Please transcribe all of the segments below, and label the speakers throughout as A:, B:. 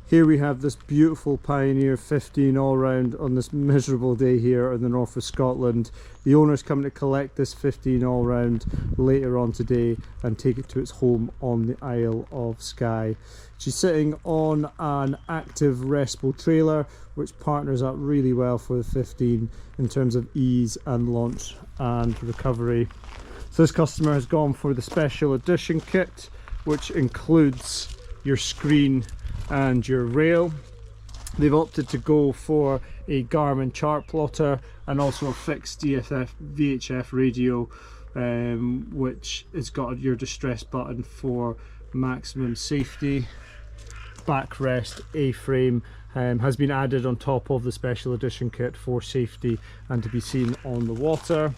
A: Here we have this beautiful Pioneer 15 all-round on this miserable day here in the north of Scotland. The owner's coming to collect this 15 all-round later on today and take it to its home on the Isle of Skye. She's sitting on an active Respo trailer, which partners up really well for the 15 in terms of ease and launch and recovery. So this customer has gone for the Special Edition kit, which includes your screen and your rail. They've opted to go for a Garmin chart plotter and also a fixed VHF radio, which has got your distress button for maximum safety. Backrest A-frame has been added on top of the Special Edition kit for safety and to be seen on the water.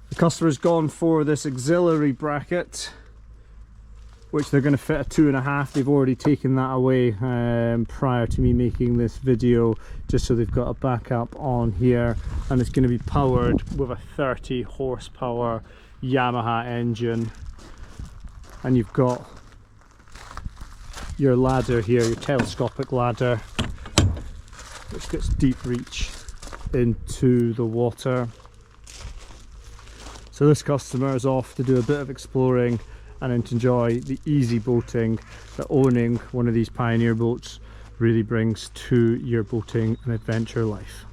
A: The customer's gone for this auxiliary bracket, which they're going to fit a 2.5. They've already taken that away prior to me making this video, just so they've got a backup on here, and it's going to be powered with a 30 horsepower Yamaha engine. And you've got your ladder here, your telescopic ladder, which gets deep reach into the water. So this customer is off to do a bit of exploring and to enjoy the easy boating that owning one of these Pioneer boats really brings to your boating and adventure life.